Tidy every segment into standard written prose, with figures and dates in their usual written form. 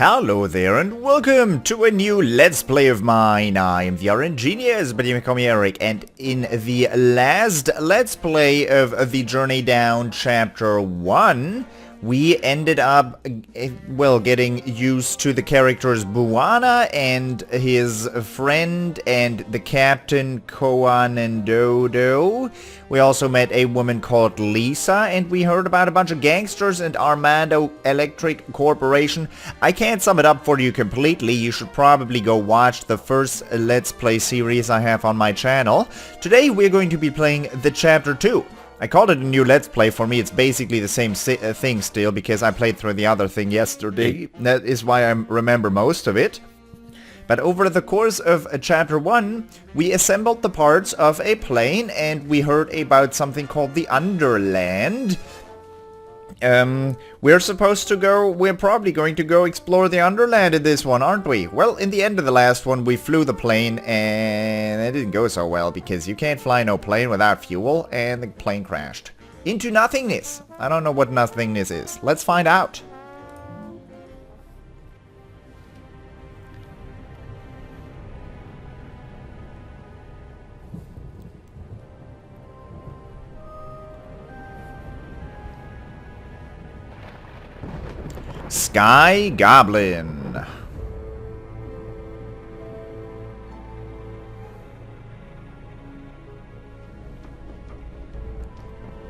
Hello there and welcome to a new Let's Play of mine. I am the RNGenius, but you may call me Eric, and in the last Let's Play of the Journey Down Chapter 1, we ended up, well, getting used to the characters Buana and his friend and the captain Koan and Dodo. We also met a woman called Lisa, and we heard about a bunch of gangsters and Armando Electric Corporation. I can't sum it up for you completely. You should probably go watch the first Let's Play series I have on my channel. Today we're going to be playing the Chapter 2. I called it a new Let's Play. For me, it's basically the same thing still, because I played through the other thing yesterday. That is why I remember most of it. But over the course of Chapter 1, we assembled the parts of a plane, and we heard about something called the Underland. We're probably going to go explore the Underland in this one, aren't we? Well, in the end of the last one, we flew the plane, and it didn't go so well, because you can't fly no plane without fuel, and the plane crashed. Into nothingness. I don't know what nothingness is. Let's find out. Skygoblin.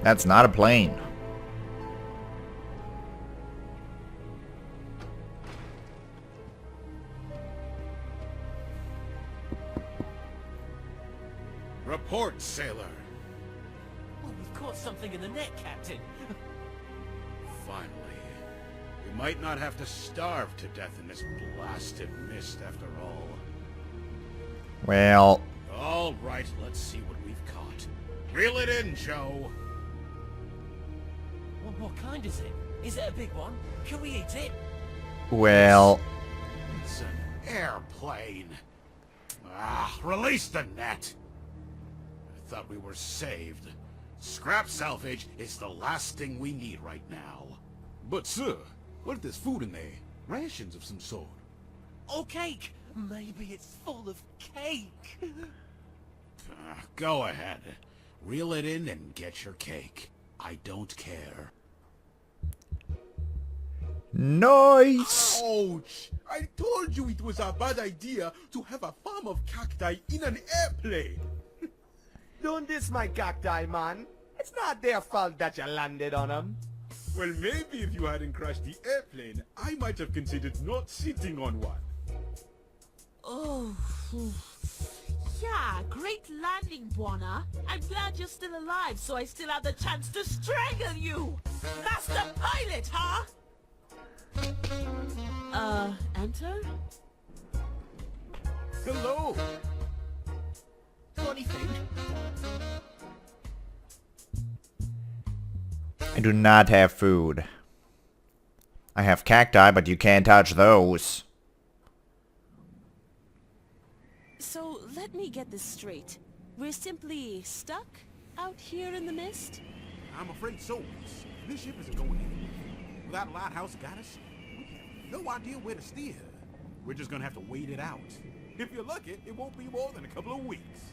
That's not a plane. Report, sailor. Oh, we've caught something in the net, Captain. Finally. We might not have to starve to death in this blasted mist after all. Well... All right, let's see what we've caught. Reel it in, Joe. What kind is it? Is it a big one? Can we eat it? Well... It's an airplane. Ah, release the net. I thought we were saved. Scrap salvage is the last thing we need right now. But sir, what if there's food in there? Rations of some sort. Oh, cake! Maybe it's full of cake. Go ahead. Reel it in and get your cake. I don't care. Nice! Ouch! I told you it was a bad idea to have a farm of cacti in an airplane. Don't diss my cacti, man. It's not their fault that you landed on them. Well, maybe if you hadn't crashed the airplane, I might have considered not sitting on one. Oh, yeah, great landing, Buana. I'm glad you're still alive, so I still have the chance to strangle you! Master Pilot, huh? Enter? Hello. Got anything? I do not have food. I have cacti, but you can't touch those. So, let me get this straight. We're simply stuck out here in the mist? I'm afraid so. This ship isn't going anywhere. Without a lighthouse to guide us, we have no idea where to steer. We're just gonna have to wait it out. If you're lucky, it won't be more than a couple of weeks.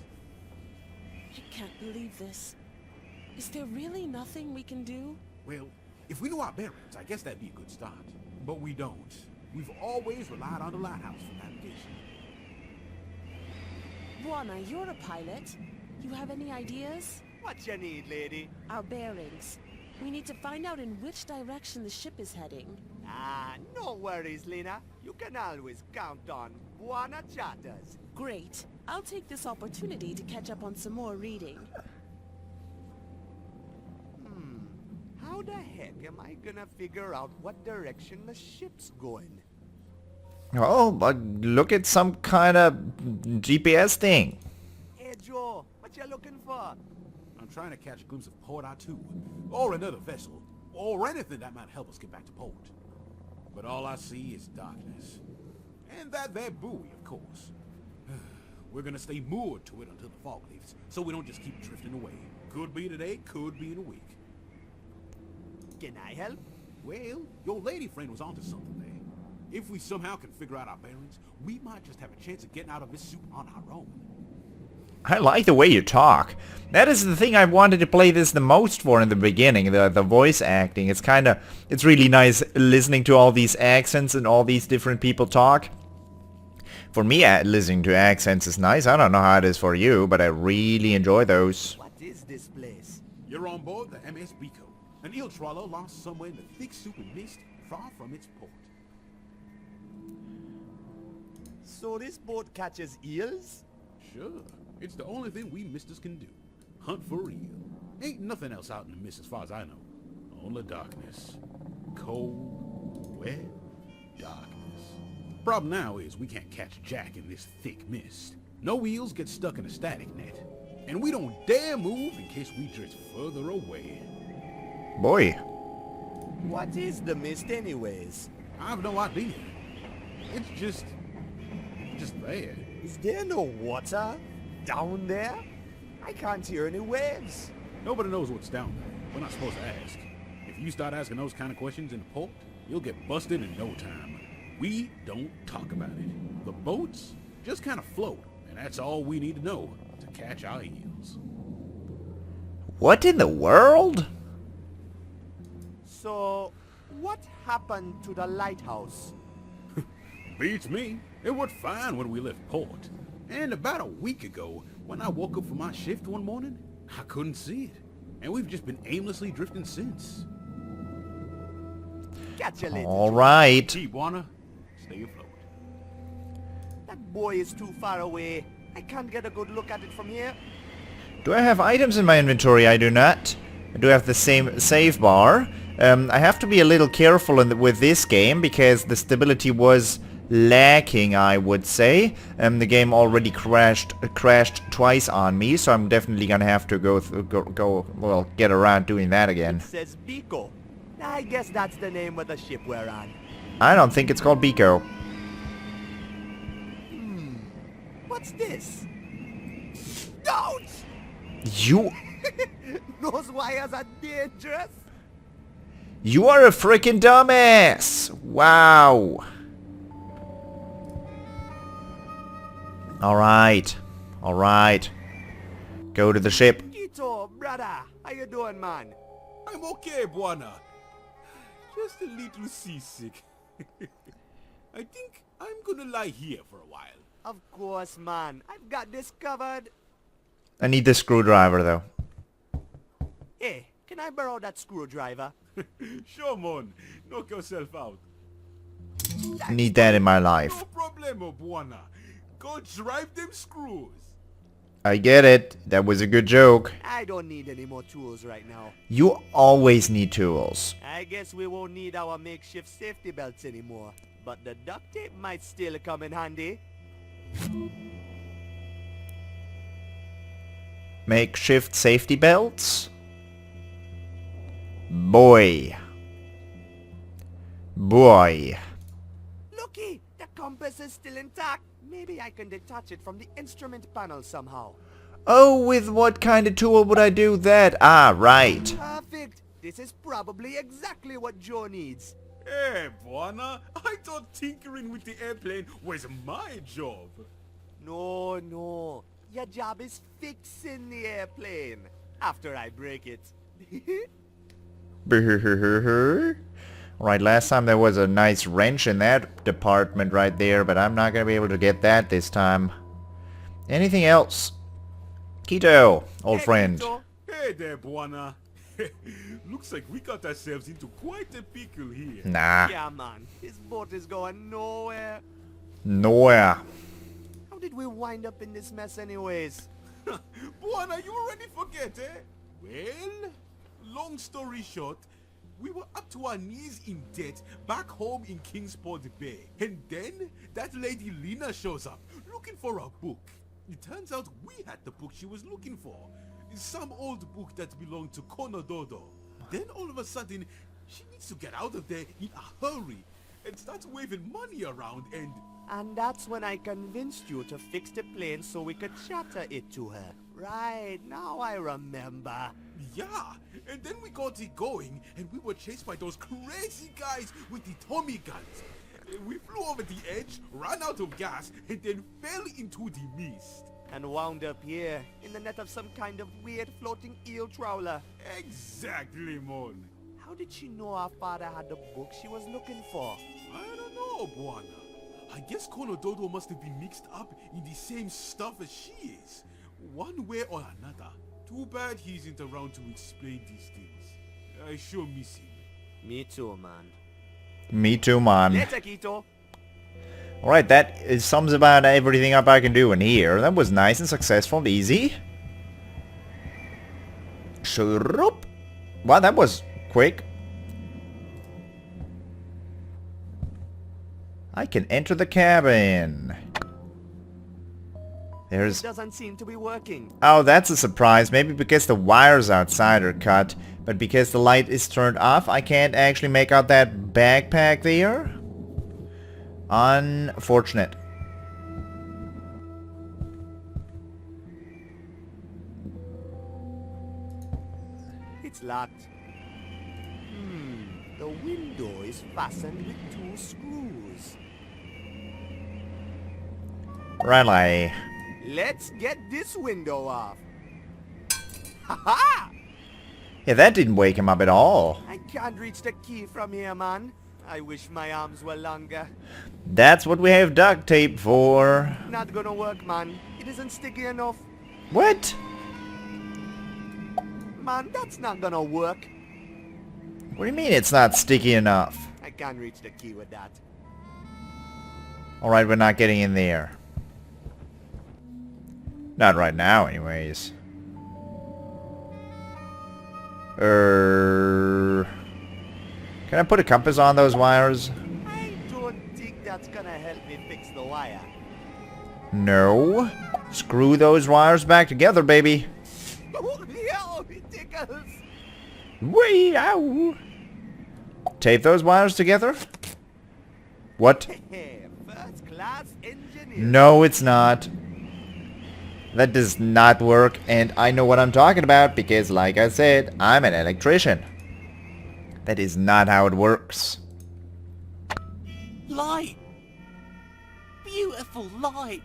I can't believe this. Is there really nothing we can do? Well, if we knew our bearings, I guess that'd be a good start. But we don't. We've always relied on the lighthouse for navigation. Buana, you're a pilot. You have any ideas? What you need, lady? Our bearings. We need to find out in which direction the ship is heading. Ah, no worries, Lena. You can always count on Buana Chatters. Great. I'll take this opportunity to catch up on some more reading. How the heck am I gonna figure out what direction the ship's going? Oh, but look at some kind of GPS thing. Hey, Joe, what you looking for? I'm trying to catch a glimpse of Port R2, or another vessel, or anything that might help us get back to port. But all I see is darkness. And that there buoy, of course. We're gonna stay moored to it until the fog lifts, so we don't just keep drifting away. Could be today, could be in a week. Can I help? Well, your lady friend was onto something there. If we somehow can figure out our bearings, we might just have a chance of getting out of this soup on our own. I like the way you talk. That is the thing I wanted to play this the most for in the beginning, the voice acting. It's really nice listening to all these accents and all these different people talk. For me, listening to accents is nice. I don't know how it is for you, but I really enjoy those. What is this place? You're on board the MS Beco, an eel trawler lost somewhere in the thick soup and mist, far from its port. So this boat catches eels? Sure. It's the only thing we misters can do. Hunt for eel. Ain't nothing else out in the mist as far as I know. Only darkness. Cold, wet darkness. Problem now is we can't catch Jack in this thick mist. No eels get stuck in a static net. And we don't dare move in case we drift further away. Boy. What is the mist anyways? I've no idea. It's just there. Is there no water down there? I can't hear any waves. Nobody knows what's down there. We're not supposed to ask. If you start asking those kind of questions in the port, you'll get busted in no time. We don't talk about it. The boats just kind of float, and that's all we need to know to catch our eels. What in the world? So, what happened to the lighthouse? Beats me. It worked fine when we left port. And about a week ago, when I woke up from my shift one morning, I couldn't see it. And we've just been aimlessly drifting since. Catch you later. All right. Keep, Warner. Stay afloat. That boy is too far away. I can't get a good look at it from here. Do I have items in my inventory? I do not. I do have the same save bar. I have to be a little careful with this game because the stability was lacking, I would say. The game already crashed twice on me, so I'm definitely gonna have to get around doing that again. It says Beco. I guess that's the name of the ship we're on. I don't think it's called Beco. What's this? Don't! You Those wires are dangerous. You are a freaking dumbass! Wow. Alright. Alright. Go to the ship. Quito, brother. How you doing, man? I'm okay, Buana. Just a little seasick. I think I'm gonna lie here for a while. Of course, man. I've got this covered. I need the screwdriver, though. Hey, can I borrow that screwdriver? Sure, man. Knock yourself out. I need that in my life. No problemo, Buana. Go drive them screws. I get it. That was a good joke. I don't need any more tools right now. You always need tools. I guess we won't need our makeshift safety belts anymore. But the duct tape might still come in handy. Makeshift safety belts? Boy. Boy. Looky, the compass is still intact. Maybe I can detach it from the instrument panel somehow. Oh, with what kind of tool would I do that? Ah, right. Perfect. This is probably exactly what Joe needs. Hey, Buana. I thought tinkering with the airplane was my job. No. Your job is fixing the airplane. After I break it. Right, last time there was a nice wrench in that department right there, but I'm not going to be able to get that this time. Anything else? Quito, old Hey, friend. Quito. Hey there, Buana. Looks like we got ourselves into quite a pickle here. Nah, Yeah, man. This boat is going nowhere. nowhere. How did we wind up in this mess anyways? Buana, you already forget, eh? Well, long story short, we were up to our knees in debt back home in Kingsport Bay. And then that lady Lena shows up looking for a book. It turns out we had the book she was looking for. Some old book that belonged to Conododo. Then all of a sudden, she needs to get out of there in a hurry and starts waving money around and... And that's when I convinced you to fix the plane so we could chatter it to her. Right, now I remember. Yeah, and then we got it going, and we were chased by those crazy guys with the Tommy guns. We over the edge, ran out of gas, and then fell into the mist. And wound up here, in the net of some kind of weird floating eel trawler. Exactly, mon. How did she know our father had the book she was looking for? I don't know, Buana. I guess Konododo must have been mixed up in the same stuff as she is. One way or another. Too bad he isn't around to explain these things. I sure miss him. Me too, man. Me too, man. Later, Kito. Alright, that sums about everything up I can do in here. That was nice and successful and easy. Shroop. Wow, that was quick. I can enter the cabin. There's... It doesn't seem to be working. Oh, that's a surprise. Maybe because the wires outside are cut. But because the light is turned off, I can't actually make out that backpack there. Unfortunate. It's locked. The window is fastened with 2 screws. Really? Let's get this window off. Ha-ha! Yeah, that didn't wake him up at all. I can't reach the key from here, man. I wish my arms were longer. That's what we have duct tape for. Not gonna work, man. It isn't sticky enough. What? Man, that's not gonna work. What do you mean it's not sticky enough? I can't reach the key with that. Alright, we're not getting in there. Not right now, anyways. Can I put a compass on those wires? I don't think that's gonna help me fix the wire. No. Screw those wires back together, baby. Oh, yeah, it tickles. Wee ow. Tape those wires together? What? First class engineer. No, it's not. That does not work, and I know what I'm talking about because, like I said, I'm an electrician. That is not how it works. Light! Beautiful light!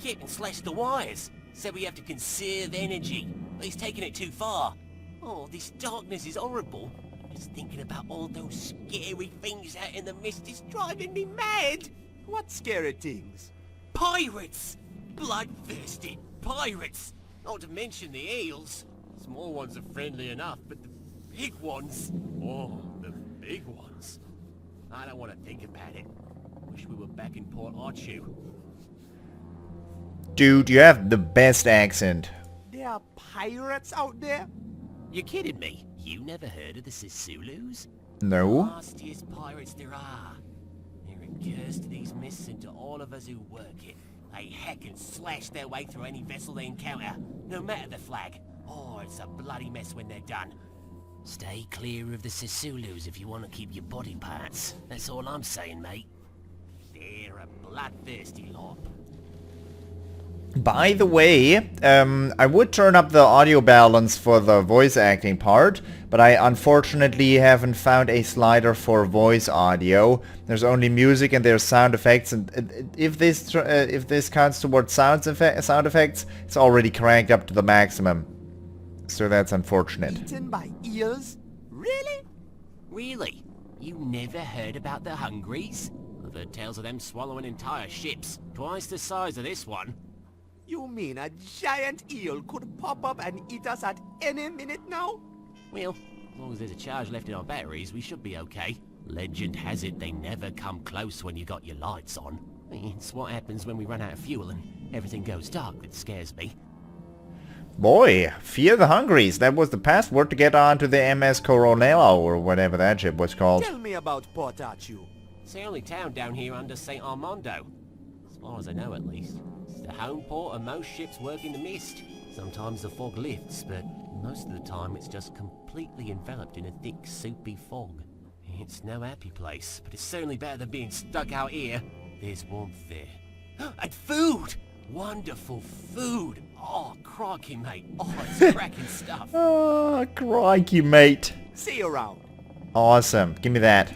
Captain slashed the wires. Said we have to conserve energy. But he's taking it too far. Oh, this darkness is horrible. Just thinking about all those scary things out in the mist is driving me mad. What scary things? Pirates! Bloodthirsty pirates! Not to mention the eels. Small ones are friendly enough, but the big ones... Oh, the big ones. I don't want to think about it. Wish we were back in Port Archu. Dude, you have the best accent. There are pirates out there? You kidding me? You never heard of the Sisulus? No? Nastiest pirates there are. They're a curse to these mists and to all of us who work it. They hack and slash their way through any vessel they encounter, no matter the flag. Oh, it's a bloody mess when they're done. Stay clear of the Sisulus if you want to keep your body parts. That's all I'm saying, mate. They're a bloodthirsty lot. By the way, I would turn up the audio balance for the voice acting part, but I unfortunately haven't found a slider for voice audio. There's only music and there's sound effects, and if this counts towards sound effects, it's already cranked up to the maximum. So that's unfortunate. Eaten by eels? Really? Really? You never heard about the Hungries? I've heard tales of them swallowing entire ships, twice the size of this one. You mean a giant eel could pop up and eat us at any minute now? Well, as long as there's a charge left in our batteries, we should be okay. Legend has it they never come close when you got your lights on. It's what happens when we run out of fuel and everything goes dark that scares me. Boy, fear the Hungries. That was the password to get onto the MS Coronel or whatever that ship was called. Tell me about Port Archu. It's the only town down here under St. Armando. As far as I know, at least. It's the home port of most ships work in the mist. Sometimes the fog lifts, but most of the time it's just completely enveloped in a thick, soupy fog. It's no happy place, but it's certainly better than being stuck out here. There's warmth there. And food! Wonderful food! Oh, crikey, mate. Oh, it's cracking stuff. Oh, crikey, mate. See you around. Awesome. Give me that.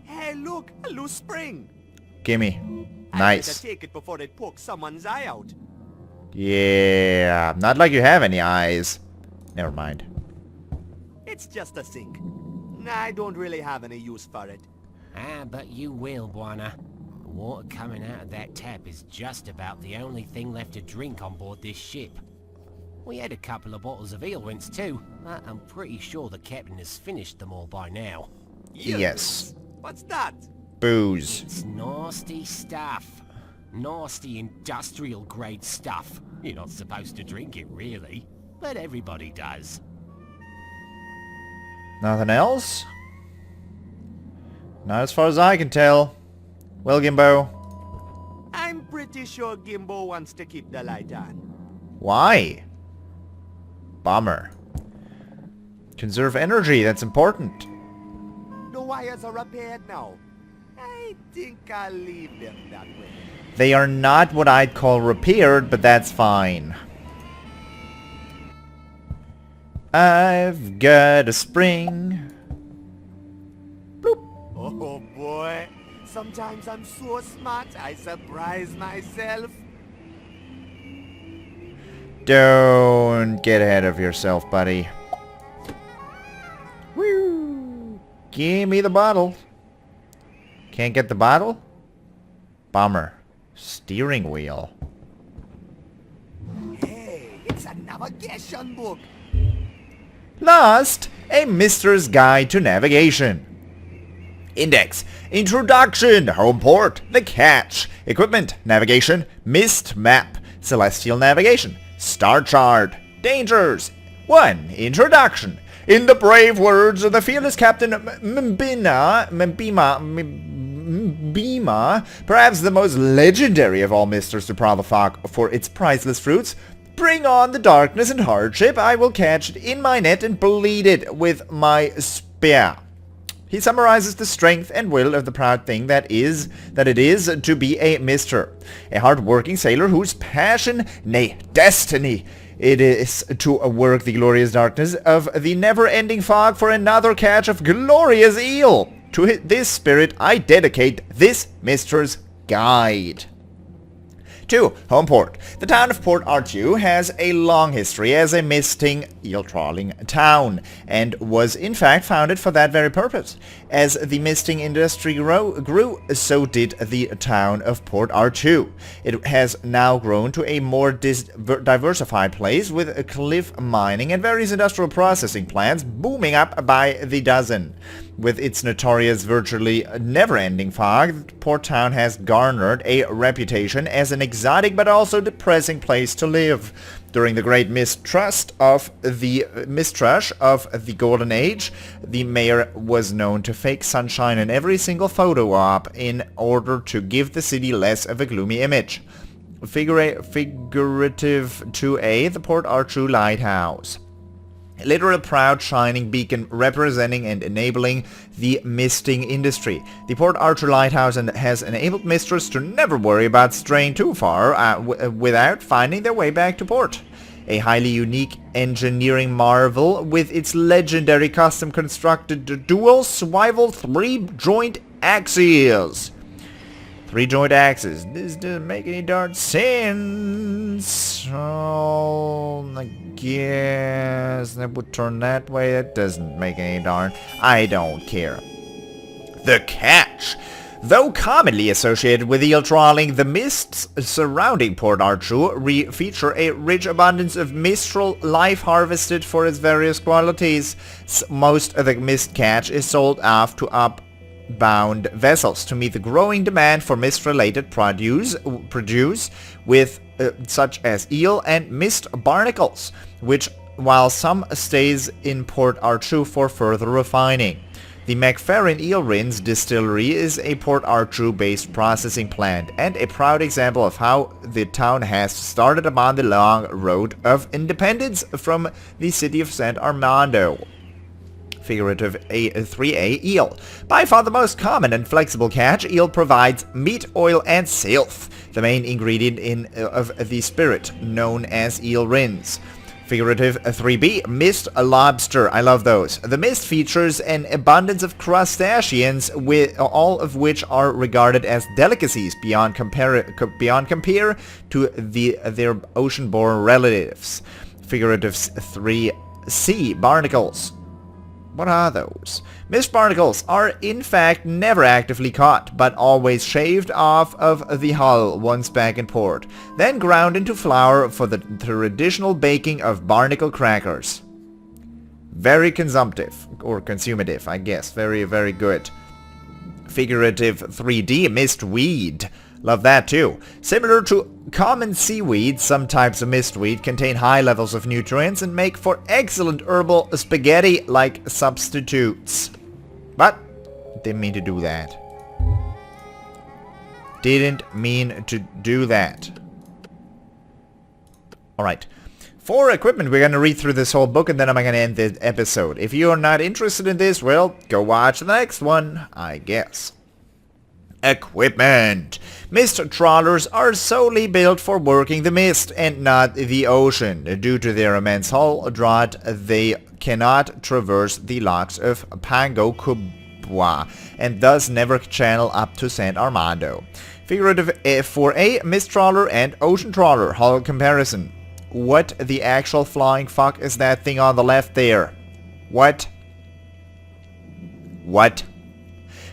Hey, Hey, look, a loose spring. Gimme. I Nice. better take it before it pokes someone's eye out. Yeah, not like you have any eyes. Never mind. It's just a sink. I don't really have any use for it. Ah, but you will, Buana. The water coming out of that tap is just about the only thing left to drink on board this ship. We had a couple of bottles of eel rinse too, but I'm pretty sure the captain has finished them all by now. Yes. What's that? Booze. It's nasty stuff. Nasty industrial grade stuff. You're not supposed to drink it really, but everybody does. Nothing else? Not as far as I can tell. Well, Gimbo. I'm pretty sure Gimbo wants to keep the light on. Why? Bummer. Conserve energy, that's important. The wires are repaired now. I think I'll leave them that way. They are not what I'd call repaired, but that's fine. I've got a spring. Oh boy, sometimes I'm so smart I surprise myself. Don't get ahead of yourself, buddy. Woo! Give me the bottle. Can't get the bottle? Bummer. Steering wheel. Hey, it's a navigation book. Last, a Mister's Guide to Navigation. Index. Introduction. Home port. The catch. Equipment. Navigation. Mist map. Celestial navigation. Star chart. Dangers. 1. Introduction. In the brave words of the fearless Captain Mbima, perhaps the most legendary of all misters to prowl the fog for its priceless fruits, bring on the darkness and hardship. I will catch it in my net and bleed it with my spear. He summarizes the strength and will of the proud thing that it is to be a mister, a hard-working sailor whose passion, nay, destiny, it is to work the glorious darkness of the never-ending fog for another catch of glorious eel. To this spirit I dedicate this Mister's Guide. 2. Home port. The town of Port Arthur has a long history as a misting, eel-trawling town, and was in fact founded for that very purpose. As the misting industry grew, so did the town of Port Arthur. It has now grown to a more diversified place with cliff mining and various industrial processing plants booming up by the dozen. With its notorious virtually never-ending fog, Port Town has garnered a reputation as an exotic but also depressing place to live. During the great mistrush of the Golden Age, the mayor was known to fake sunshine in every single photo op in order to give the city less of a gloomy image. Figurative 2A, the Port Arthur Lighthouse. A literal proud shining beacon representing and enabling the misting industry. The Port Arthur Lighthouse has enabled misters to never worry about straying too far without finding their way back to port. A highly unique engineering marvel with its legendary custom constructed dual swivel 3-joint axes. 3-joint axes. This doesn't make any darn sense. Oh, I guess that would turn that way. That doesn't make any darn. I don't care. The catch. Though commonly associated with eel trawling, the mists surrounding Port Arthur feature a rich abundance of mistral life harvested for its various qualities. Most of the mist catch is sold off to bound vessels to meet the growing demand for mist-related produce with such as eel and mist barnacles, which while some stays in Port Arthur for further refining. The McFerrin Eel Rins Distillery is a Port Arthur-based processing plant and a proud example of how the town has started upon the long road of independence from the city of San Armando. Figurative 3A, eel. By far the most common and flexible catch, eel provides meat, oil, and filth, the main ingredient of the spirit known as eel rins. Figurative 3b, Mist Lobster. I love those. The mist features an abundance of crustaceans, with all of which are regarded as delicacies beyond compare to their ocean-born relatives. Figurative 3c, Barnacles. What are those? Mist barnacles are in fact never actively caught, but always shaved off of the hull once back in port, then ground into flour for the traditional baking of barnacle crackers. Very consumptive, or consumative, I guess. Very, very good. Figurative 3D, mist weed. Love that too. Similar to common seaweed, some types of mistweed contain high levels of nutrients and make for excellent herbal spaghetti-like substitutes. But, didn't mean to do that. Didn't mean to do that. Alright. For equipment, we're going to read through this whole book and then I'm going to end the episode. If you're not interested in this, well, go watch the next one, I guess. Equipment. Mist trawlers are solely built for working the mist and not the ocean. Due to their immense hull draught, they cannot traverse the locks of Pango Kubwa and thus never channel up to San Armando. Figurative for a mist trawler and ocean trawler hull comparison. What the actual flying fuck is that thing on the left there? What?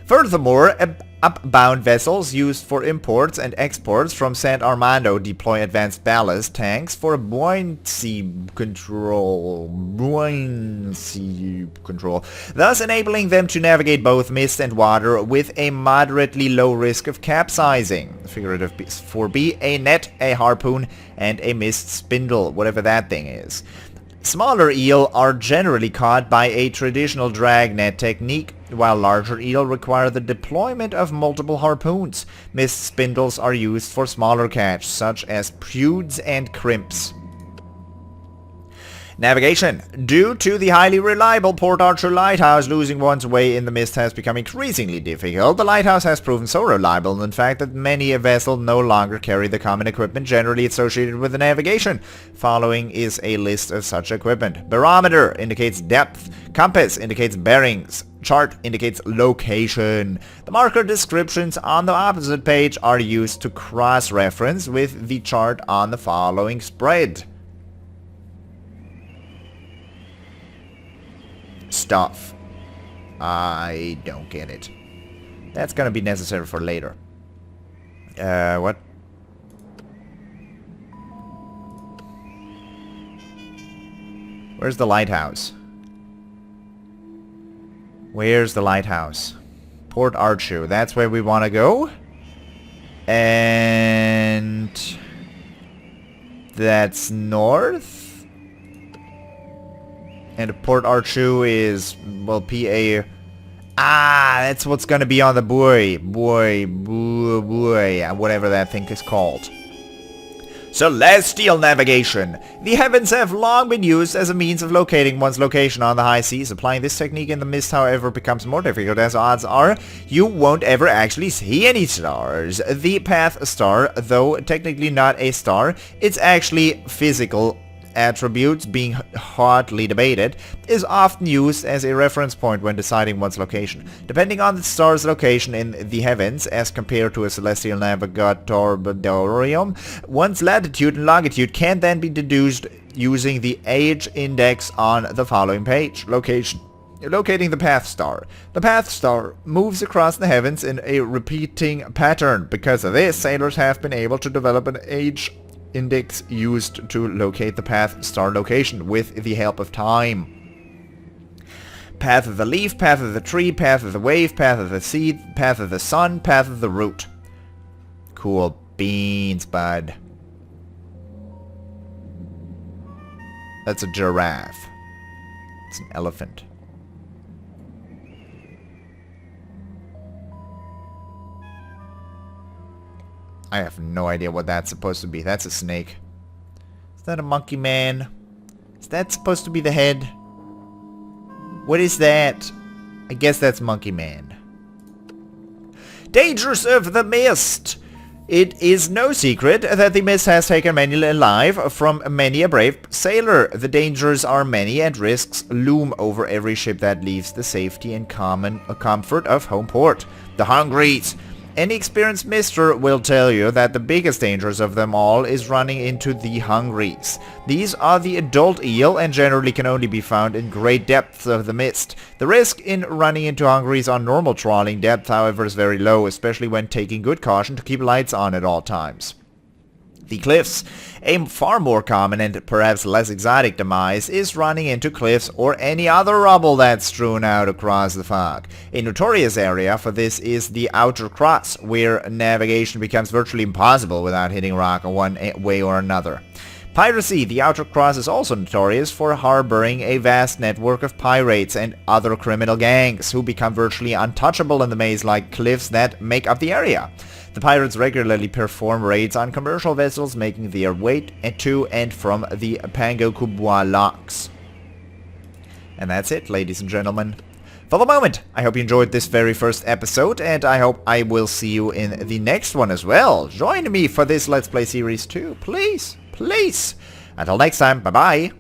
Furthermore, upbound vessels used for imports and exports from San Armando deploy advanced ballast tanks for buoyancy control, thus enabling them to navigate both mist and water with a moderately low risk of capsizing. Figurative 4b, a net, a harpoon, and a mist spindle, whatever that thing is. Smaller eel are generally caught by a traditional dragnet technique, while larger eel require the deployment of multiple harpoons. Mist spindles are used for smaller catch, such as prudes and crimps. Navigation. Due to the highly reliable Port Arthur lighthouse, losing one's way in the mist has become increasingly difficult. The lighthouse has proven so reliable, in fact, that many a vessel no longer carry the common equipment generally associated with the navigation. Following is a list of such equipment. Barometer indicates depth. Compass indicates bearings. Chart indicates location. The marker descriptions on the opposite page are used to cross-reference with the chart on the following spread. Stuff. I don't get it. That's gonna be necessary for later. What? Where's the lighthouse? Where's the lighthouse? Port Arthur. That's where we want to go. And that's north. And Port Arthur is, well, PA. That's what's gonna be on the buoy, whatever that thing is called. Celestial navigation. The heavens have long been used as a means of locating one's location on the high seas. Applying this technique in the mist, however, becomes more difficult, as odds are you won't ever actually see any stars. The path star, though technically not a star, it's actually physical attributes being hotly debated, is often used as a reference point when deciding one's location. Depending on the star's location in the heavens, as compared to a celestial navigatorium, one's latitude and longitude can then be deduced using the age index on the following page. Location. Locating the path star. The path star moves across the heavens in a repeating pattern. Because of this, sailors have been able to develop an age index used to locate the path star location with the help of time. Path of the leaf, path of the tree, path of the wave, path of the seed, path of the sun, path of the root. Cool beans, bud. That's a giraffe. It's an elephant. I have no idea what that's supposed to be. That's a snake. Is that a monkey man? Is that supposed to be the head? What is that? I guess that's monkey man. Dangers of the mist. It is no secret that the mist has taken many alive from many a brave sailor. The dangers are many and risks loom over every ship that leaves the safety and comfort of home port. The Hungries. Any experienced mister will tell you that the biggest dangers of them all is running into the Hungries. These are the adult eel and generally can only be found in great depths of the mist. The risk in running into Hungries on normal trawling depth, however, is very low, especially when taking good caution to keep lights on at all times. The cliffs. A far more common and perhaps less exotic demise is running into cliffs or any other rubble that's strewn out across the fog. A notorious area for this is the Outer Cross, where navigation becomes virtually impossible without hitting rock one way or another. Piracy. The Outer Cross is also notorious for harboring a vast network of pirates and other criminal gangs who become virtually untouchable in the maze-like cliffs that make up the area. The pirates regularly perform raids on commercial vessels making their way to and from the Pango Kubwa locks. And that's it, ladies and gentlemen. For the moment, I hope you enjoyed this very first episode, and I hope I will see you in the next one as well. Join me for this Let's Play series too, please, please. Until next time, bye-bye.